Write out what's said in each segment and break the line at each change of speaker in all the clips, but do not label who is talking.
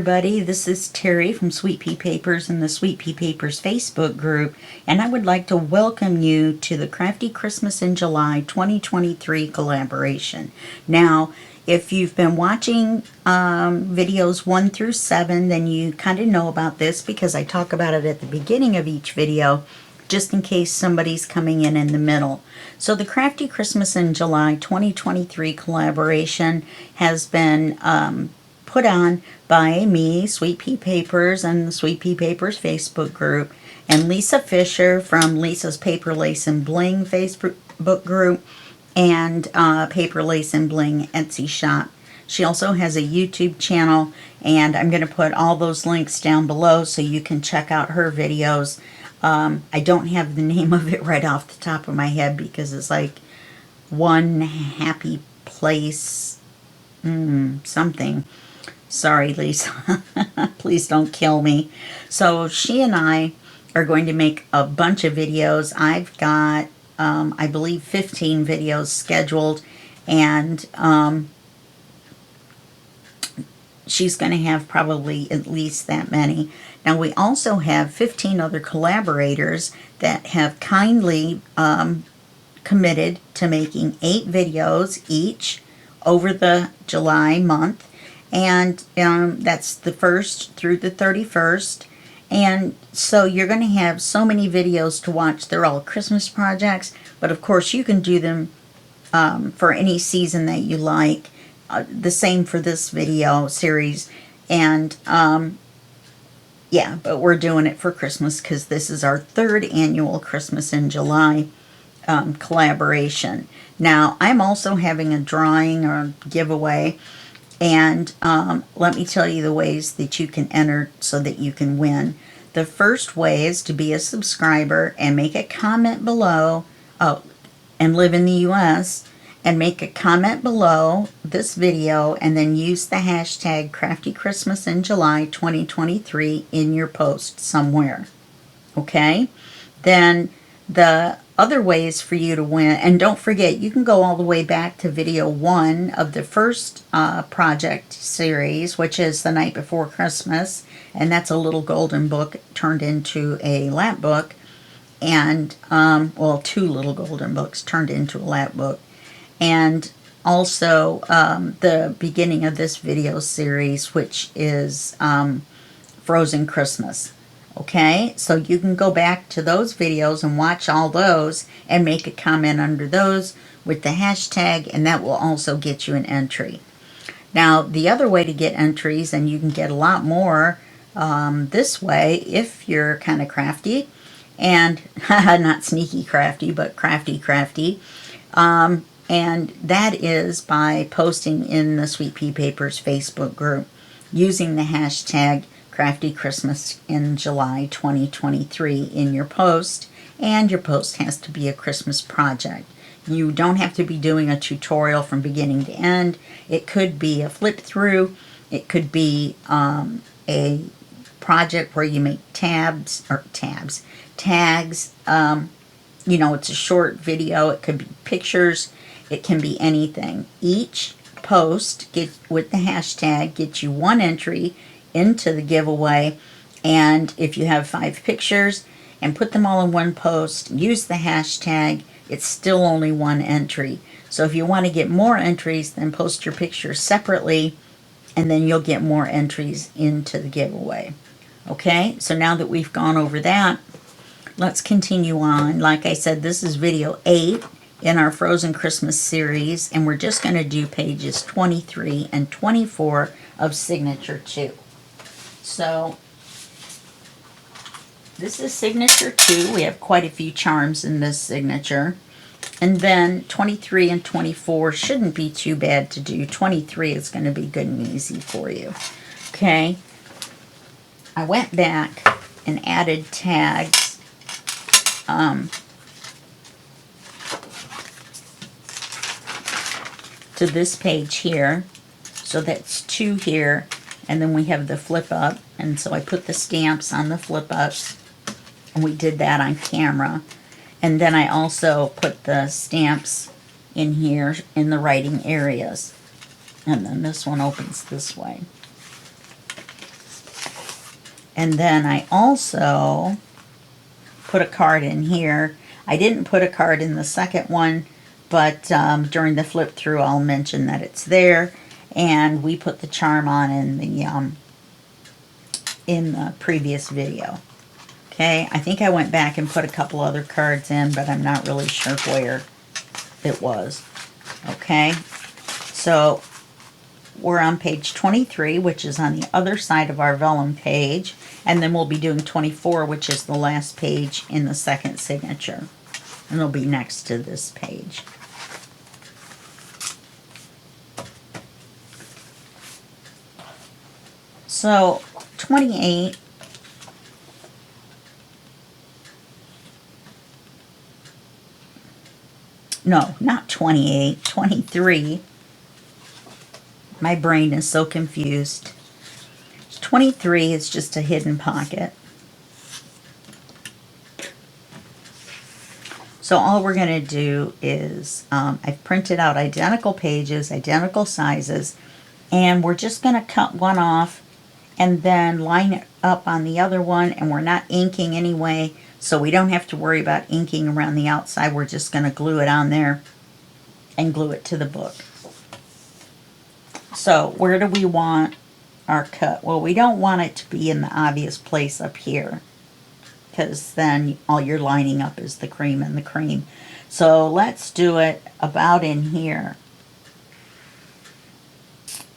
everybody, this is Terry from Sweet Pea Papers in the Sweet Pea Papers Facebook group, and I would like to welcome you to the Crafty Christmas in July 2023 collaboration. Now, if you've been watching videos 1 through 7, then you kind of know about this because I talk about it at the beginning of each video, just in case somebody's coming in the middle. So the Crafty Christmas in July 2023 collaboration has been put on by me, Sweet Pea Papers, and the Sweet Pea Papers Facebook group, and Lisa Fisher from Lisa's Paper Lace and Bling Facebook group, and Paper Lace and Bling Etsy shop. She also has a YouTube channel, and I'm going to put all those links down below so you can check out her videos. I don't have the name of it right off the top of my head because it's like One Happy Place something. Sorry, Lisa. Please don't kill me. So she and I are going to make a bunch of videos. I've got, I believe, 15 videos scheduled, and she's going to have probably at least that many. Now, we also have 15 other collaborators that have kindly committed to making 8 videos each over the July month. And that's the 1st through the 31st. And so you're going to have so many videos to watch. They're all Christmas projects. But of course, you can do them for any season that you like. The same for this video series. And yeah, but we're doing it for Christmas because this is our 3rd annual Christmas in July collaboration. Now, I'm also having a drawing or giveaway. And let me tell you the ways that you can enter so that you can win. The first way is to be a subscriber and make a comment below, and live in the U.S., and make a comment below this video and then use the hashtag Crafty Christmas in July 2023 in your post somewhere. Okay? Then the other ways for you to win, and don't forget, you can go all the way back to video 1 of the first project series, which is The Night Before Christmas, and that's a little golden book turned into a lap book, and, well, 2 little golden books turned into a lap book, and also the beginning of this video series, which is Frozen Christmas. Okay, so you can go back to those videos and watch all those and make a comment under those with the hashtag, and that will also get you an entry. Now, the other way to get entries, and you can get a lot more this way if you're kind of crafty, and not sneaky crafty, but crafty, and that is by posting in the Sweet Pea Papers Facebook group using the hashtag Crafty Christmas in July 2023 in your post, and your post has to be a Christmas project. You don't have to be doing a tutorial from beginning to end. It could be a flip through. It could be a project where you make tags. You know, it's a short video. It could be pictures. It can be anything. Each post with the hashtag gets you 1 entry into the giveaway, and if you have 5 pictures and put them all in one post, use the hashtag, it's still only 1 entry. So if you want to get more entries, then post your pictures separately, and then you'll get more entries into the giveaway. Okay, so now that we've gone over that, let's continue on. Like I said, this is video 8 in our Frozen Christmas series, and we're just going to do pages 23 and 24 of Signature 2. So, this is Signature 2. We have quite a few charms in this signature. And then 23 and 24 shouldn't be too bad to do. 23 is going to be good and easy for you. Okay. I went back and added tags. To this page here. So that's 2 here. And then we have the flip up, and so I put the stamps on the flip ups, and we did that on camera. And then I also put the stamps in here in the writing areas. And then this one opens this way. And then I also put a card in here. I didn't put a card in the second one, but during the flip through I'll mention that it's there. And we put the charm on in the previous video. Okay, I think I went back and put a couple other cards in, but I'm not really sure where it was. Okay, so we're on page 23, which is on the other side of our vellum page, and then we'll be doing 24, which is the last page in the second signature, and it'll be next to this page. So 28, no, not 28, 23. My brain is so confused. 23 is just a hidden pocket. So all we're going to do is, I've printed out identical pages, identical sizes, and we're just going to cut one off and then line it up on the other one, and we're not inking anyway, so we don't have to worry about inking around the outside. We're just going to glue it on there and glue it to the book. So where do we want our cut? Well, we don't want it to be in the obvious place up here, because then all you're lining up is the cream and the cream. So let's do it about in here.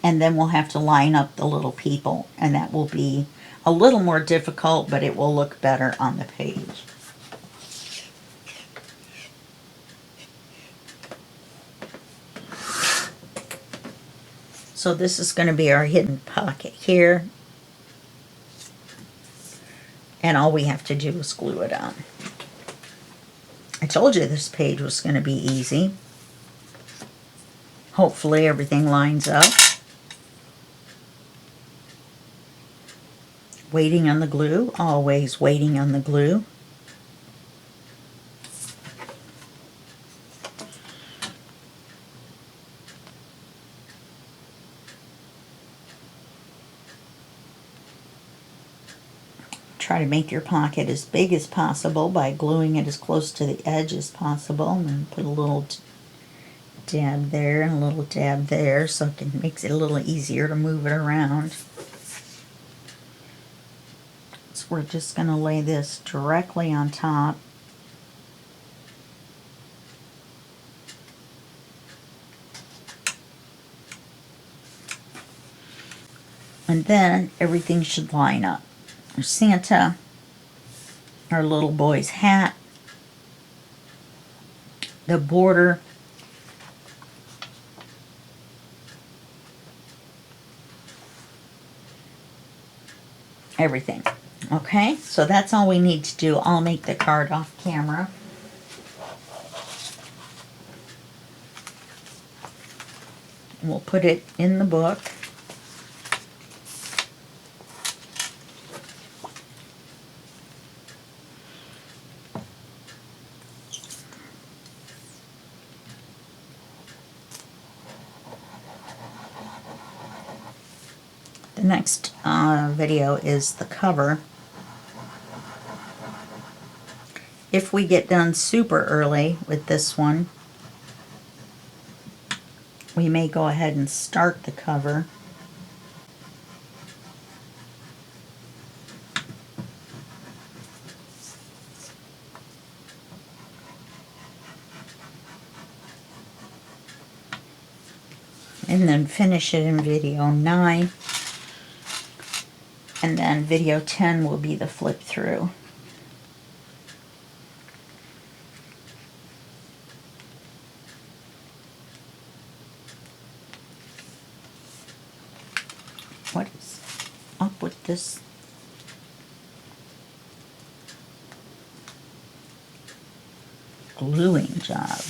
And then we'll have to line up the little people, and that will be a little more difficult, but it will look better on the page. So this is going to be our hidden pocket here. And all we have to do is glue it on. I told you this page was going to be easy. Hopefully everything lines up. Waiting on the glue, always waiting on the glue. Try to make your pocket as big as possible by gluing it as close to the edge as possible, and then put a little dab there and a little dab there, so it makes it a little easier to move it around. So we're just going to lay this directly on top. And then everything should line up. Our Santa, our little boy's hat, the border, everything. Okay, so that's all we need to do. I'll make the card off camera. We'll put it in the book. The next video is the cover. If we get done super early with this one, we may go ahead and start the cover. And then finish it in video 9. And then video 10 will be the flip through. What is up with this? Gluing job.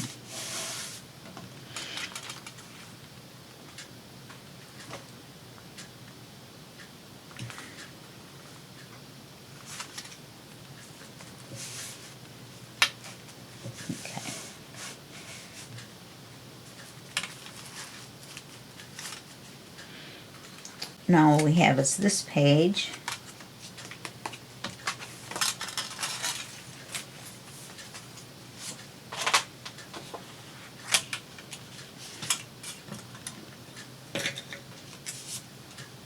Now all we have is this page,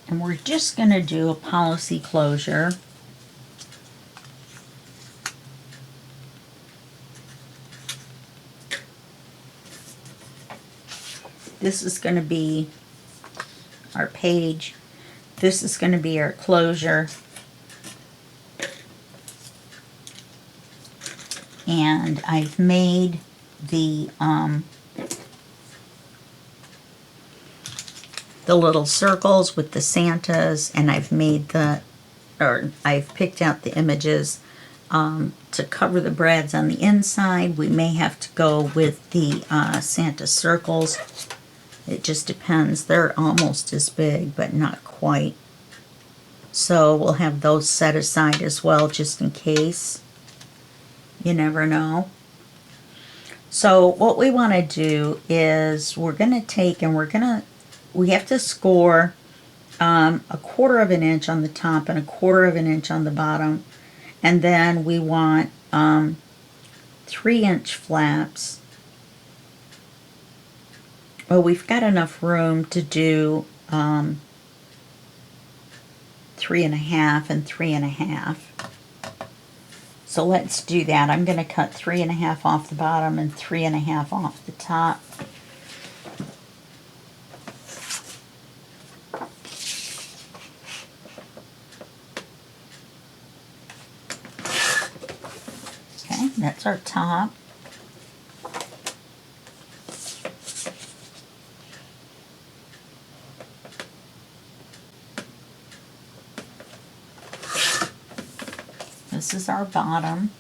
And we're just going to do a policy closure. This is going to be our page. This is going to be our closure. And I've made the little circles with the Santas, and I've made I've picked out the images to cover the brads on the inside. We may have to go with the Santa circles. It just depends. They're almost as big, but not quite. So we'll have those set aside as well, just in case. You never know. So what we want to do is we're going to take and we have to score a 1/4 of an inch on the top and a 1/4 of an inch on the bottom. And then we want 3-inch flaps. Well, we've got enough room to do 3 1/2 and 3 1/2. So let's do that. I'm going to cut 3 1/2 off the bottom and 3 1/2 off the top. Okay, that's our top. This is our bottom.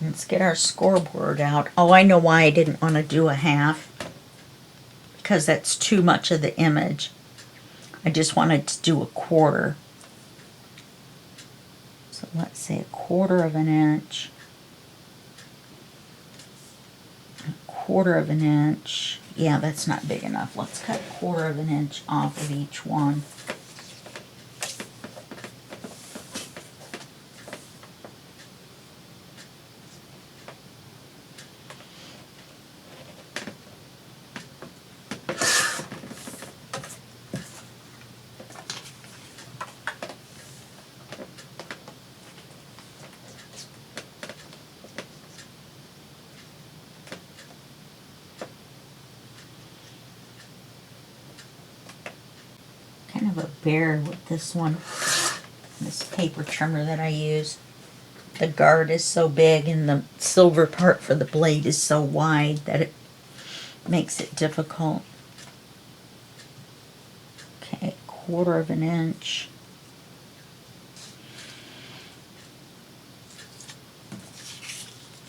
Let's get our scoreboard out. Oh, I know why I didn't want to do a 1/2. Because that's too much of the image. I just wanted to do a 1/4. So let's say a 1/4 of an inch. A 1/4 of an inch. Yeah, that's not big enough. Let's cut a 1/4 of an inch off of each one. Kind of a bear with this one, this paper trimmer that I use. The guard is so big and the silver part for the blade is so wide that it makes it difficult. Okay, 1/4 of an inch.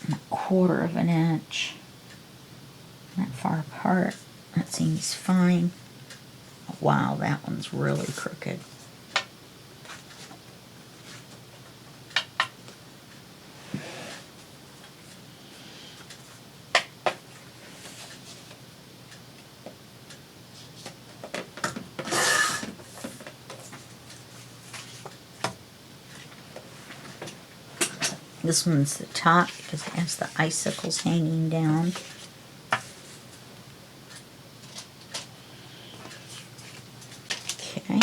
And a 1/4 of an inch. Not far apart. That seems fine. Wow, that one's really crooked. This one's the top because it has the icicles hanging down. Okay,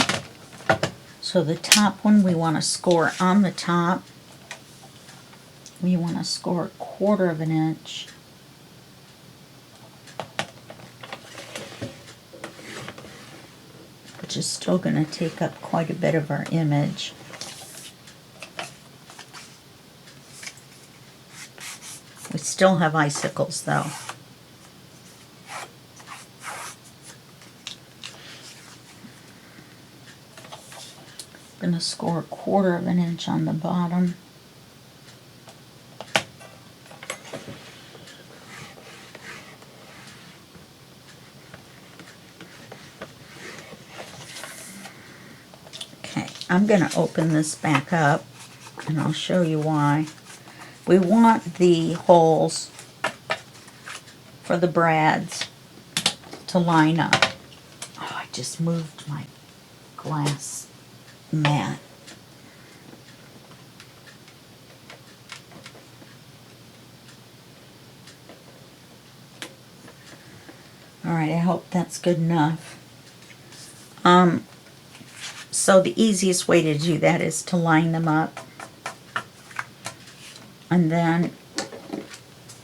so the top one we want to score on the top. We want to score a 1/4 of an inch. Which is still going to take up quite a bit of our image. We still have icicles though. I'm going to score a 1/4 of an inch on the bottom. Okay, I'm going to open this back up and I'll show you why. We want the holes for the brads to line up. Oh, I just moved my glass mat. All right, I hope that's good enough. So the easiest way to do that is to line them up. And then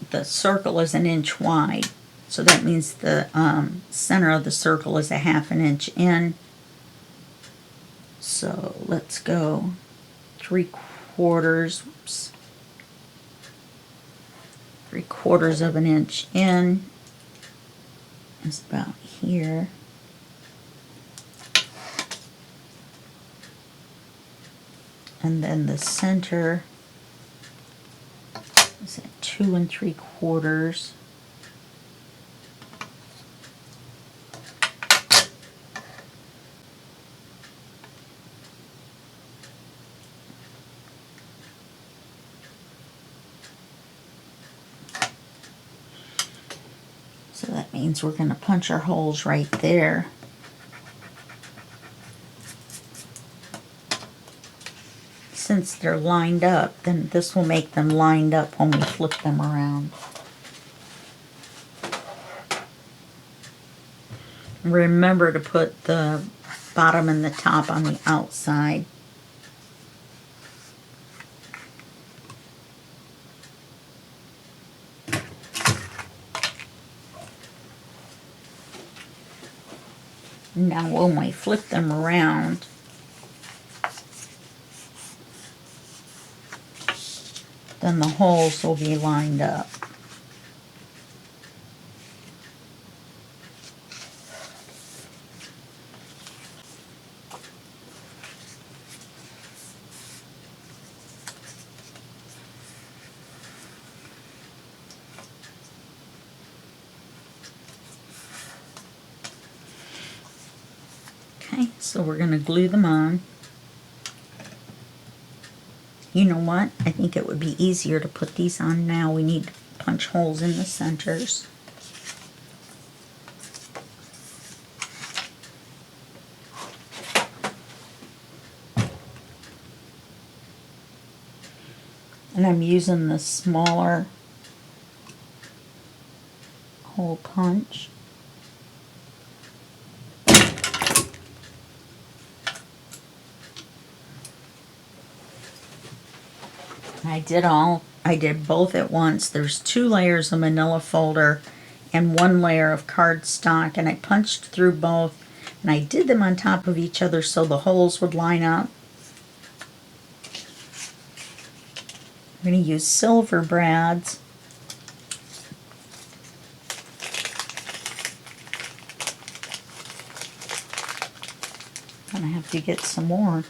the circle is 1 inch wide. So that means the center of the circle is 1/2 inch in. So let's go 3/4, oops, 3/4 of an inch in. Is about here. And then the center is at 2 3/4. So that means we're going to punch our holes right there. Since they're lined up, then this will make them lined up when we flip them around. Remember to put the bottom and the top on the outside. Now when we flip them around, then the holes will be lined up. Okay, so we're going to glue them on. You know what? I think it would be easier to put these on now. We need to punch holes in the centers. And I'm using the smaller hole punch. I did both at once. There's 2 layers of manila folder and 1 layer of cardstock, and I punched through both, and I did them on top of each other so the holes would line up. I'm going to use silver brads. And I have to get some more.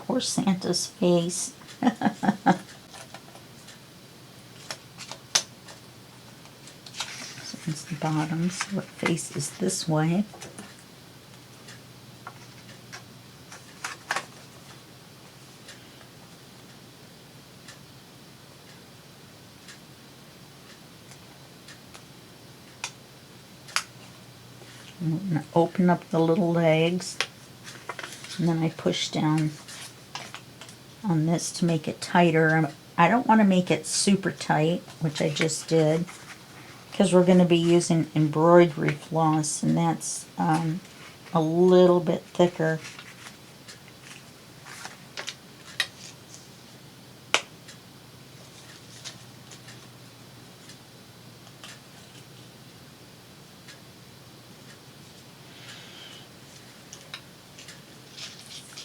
Poor Santa's face. So it's the bottom, so it faces this way. I'm going to open up the little legs, and then I push down on this to make it tighter. I don't want to make it super tight, which I just did, because we're going to be using embroidery floss, and that's a little bit thicker.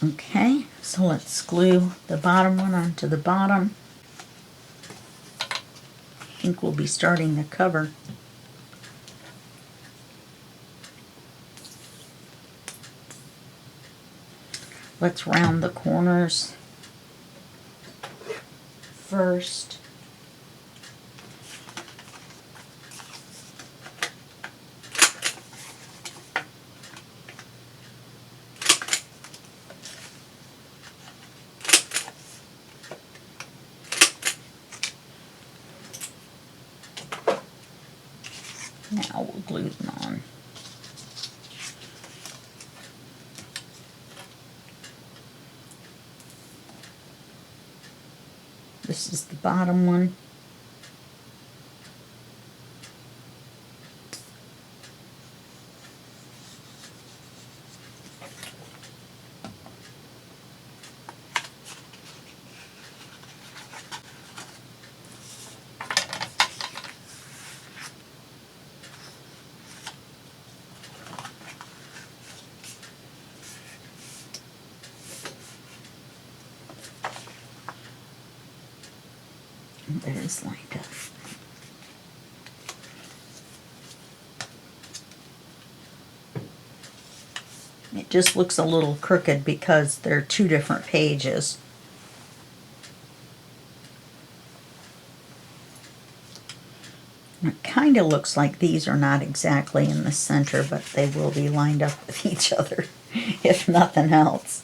Okay, so let's glue the bottom one onto the bottom. I think we'll be starting the cover. Let's round the corners. first. Now we'll glue them on. This is the bottom one. There it's lined up. It just looks a little crooked because they're two different pages. It kind of looks like these are not exactly in the center, but they will be lined up with each other, if nothing else.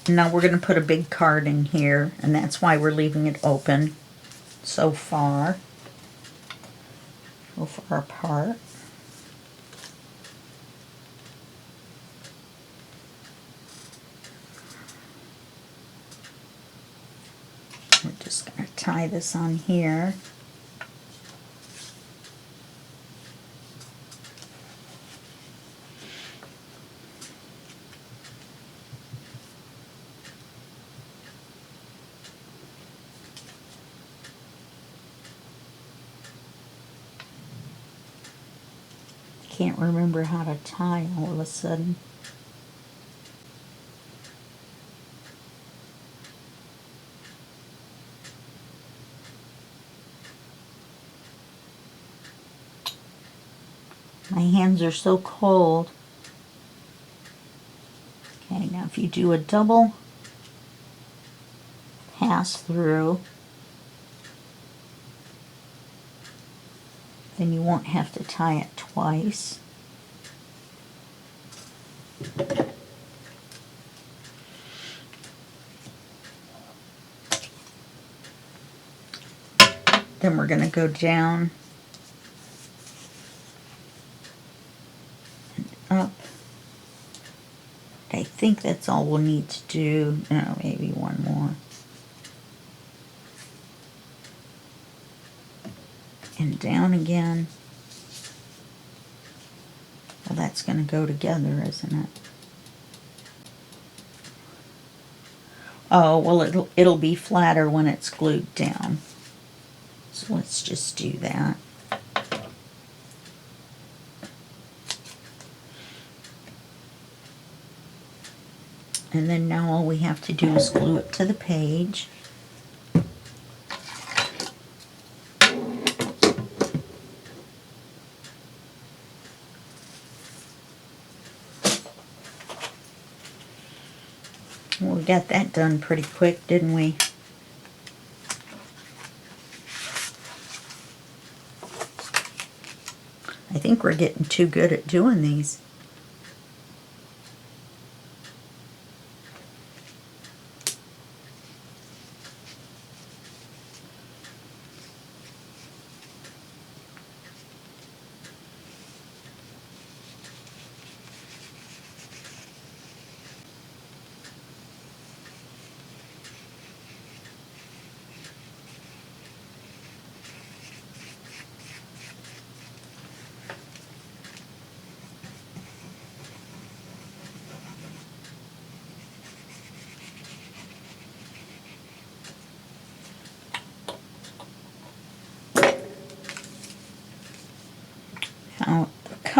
Now we're going to put a big card in here, and that's why we're leaving it open so far apart. We're just going to tie this on here. Can't remember how to tie all of a sudden. My hands are so cold. Okay, now if you do a double pass through, then you won't have to tie it twice. Then we're going to go down and up. I think that's all we'll need to do. No, maybe one more. And down again. Well, that's going to go together, isn't it? Oh, well, it'll be flatter when it's glued down. So let's just do that. And then now all we have to do is glue it to the page. We got that done pretty quick, didn't we? I think we're getting too good at doing these.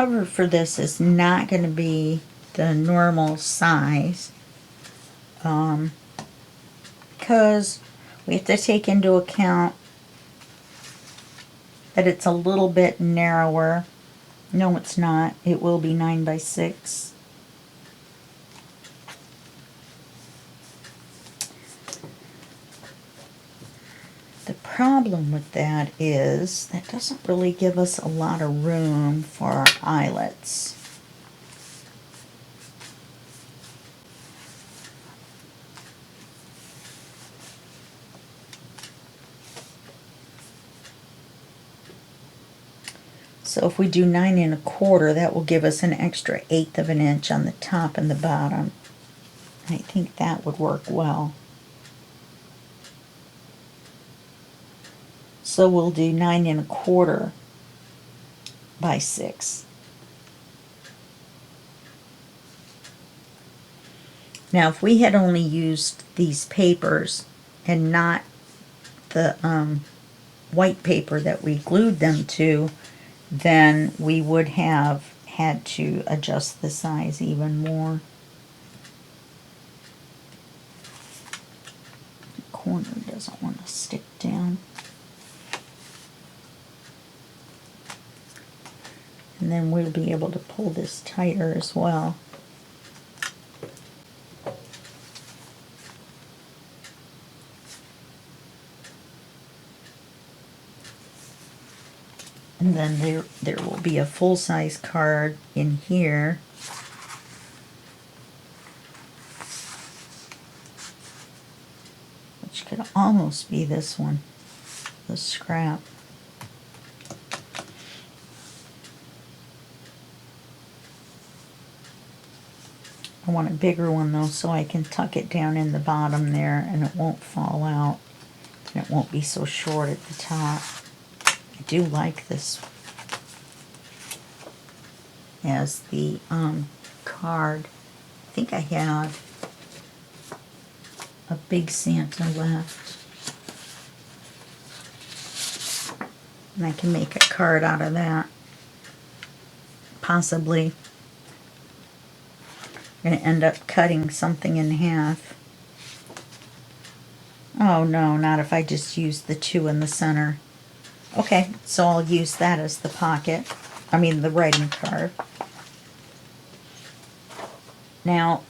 cover for this is not going to be the normal size, because we have to take into account that it's a little bit narrower. No, it's not. It will be 9 by 6. The problem with that is that doesn't really give us a lot of room for our eyelets. So if we do 9 1/4, that will give us an extra 1/8 of an inch on the top and the bottom. I think that would work well. So we'll do 9 1/4 by 6. Now if we had only used these papers and not the white paper that we glued them to, then we would have had to adjust the size even more. The corner doesn't want to stick down. And then we'll be able to pull this tighter as well. And then there will be a full-size card in here. Which could almost be this one, the scrap. I want a bigger one though, so I can tuck it down in the bottom there and it won't fall out. And it won't be so short at the top. I do like this as the card. I think I have a big Santa left. And I can make a card out of that. Possibly. I'm going to end up cutting something in half. Oh no, not if I just use the 2 in the center. Okay, so I'll use that as the pocket. I mean the writing card. Now,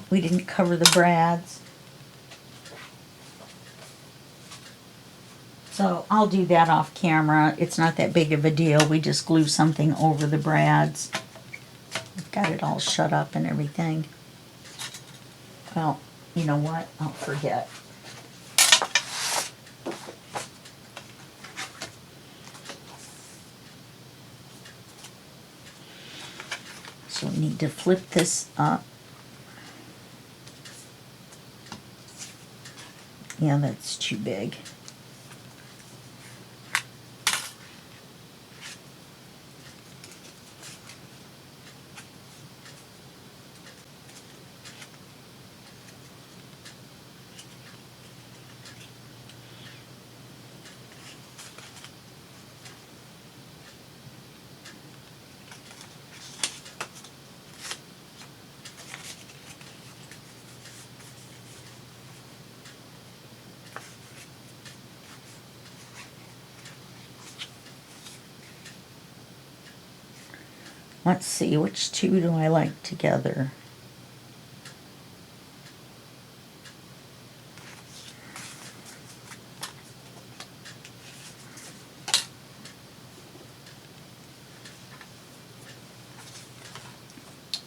we didn't cover the brads. So I'll do that off camera. It's not that big of a deal. We just glue something over the brads. I've got it all shut up and everything. Well, you know what? I'll forget. So we need to flip this up. Yeah, that's too big. Let's see, which 2 do I like together?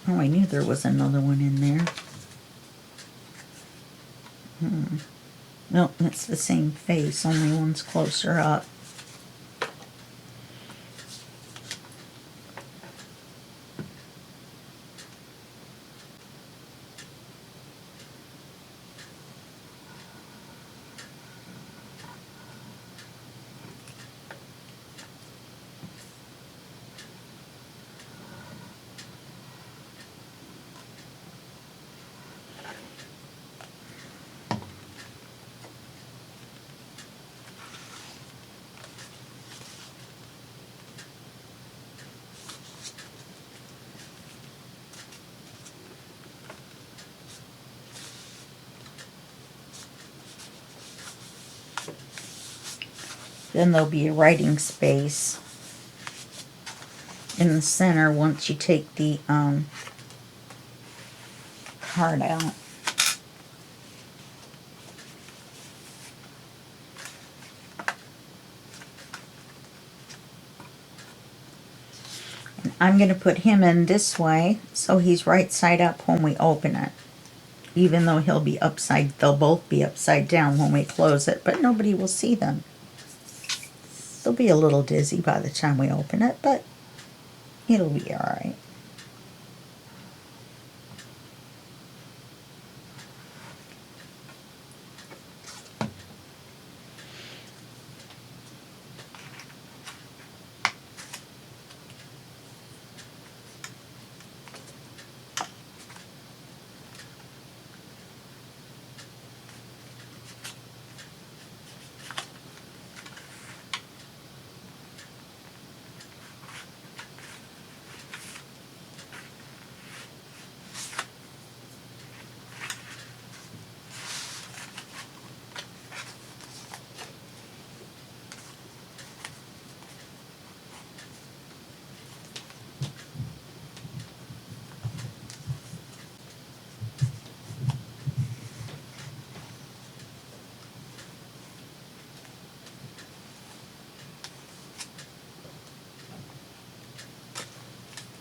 Oh, I knew there was another one in there. No, it's the same face, only one's closer up. Then there'll be a writing space in the center once you take the card out. And I'm going to put him in this way so he's right side up when we open it. Even though they'll both be upside down when we close it, but nobody will see them. They'll be a little dizzy by the time we open it, but it'll be all right.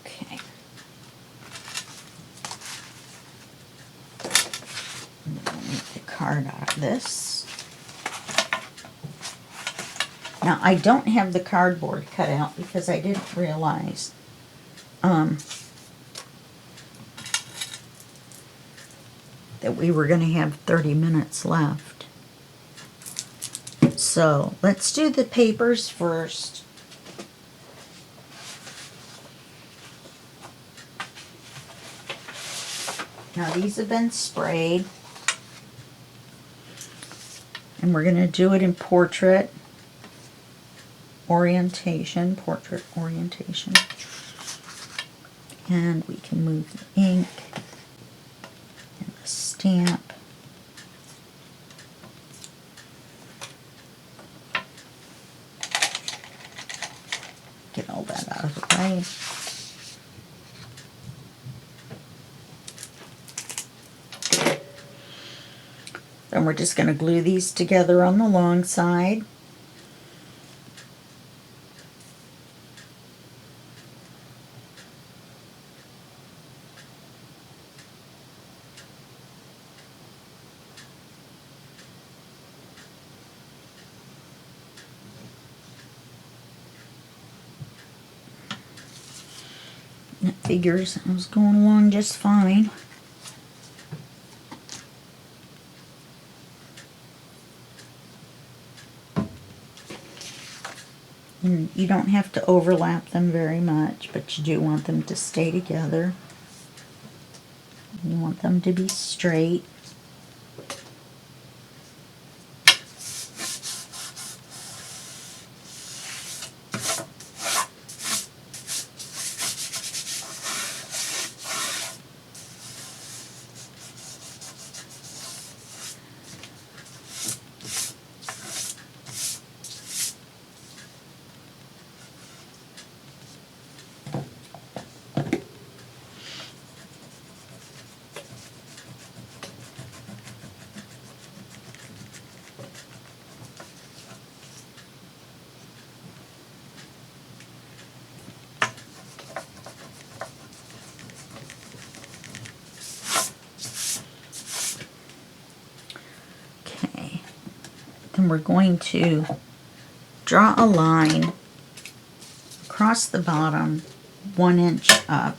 Okay. I'll make the card out of this. Now, I don't have the cardboard cut out because I didn't realize that we were going to have 30 minutes left. So, let's do the papers first. Now, these have been sprayed. And we're going to do it in portrait orientation. And we can move the ink and the stamp. Get all that out of the way. Then we're just going to glue these together on the long side. And it figures I was going along just fine. And you don't have to overlap them very much, but you do want them to stay together. You want them to be straight. Then we're going to draw a line across the bottom 1 inch up.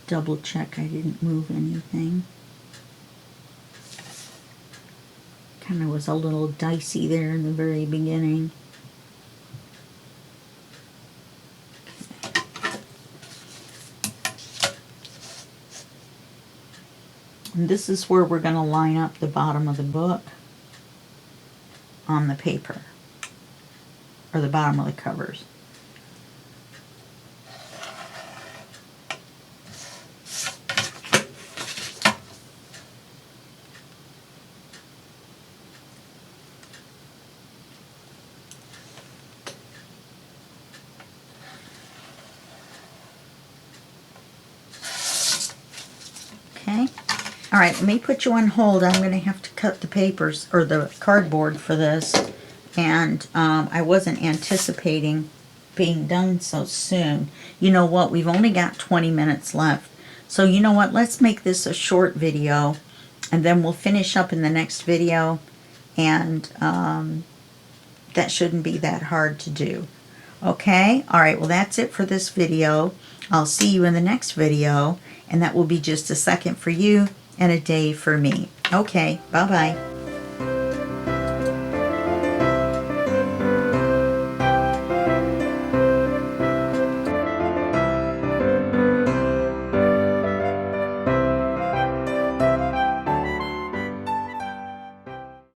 double check I didn't move anything. Kind of was a little dicey there in the very beginning. And this is where we're going to line up the bottom of the book on the paper, or the bottom of the covers. Okay. All right, let me put you on hold. I'm going to have to cut the papers, or the cardboard for this. And I wasn't anticipating being done so soon. You know what? We've only got 20 minutes left. So you know what? Let's make this a short video. And then we'll finish up in the next video. And that shouldn't be that hard to do. Okay? All right, well, that's it for this video. I'll see you in the next video. And that will be just a second for you and a day for me. Okay, bye-bye.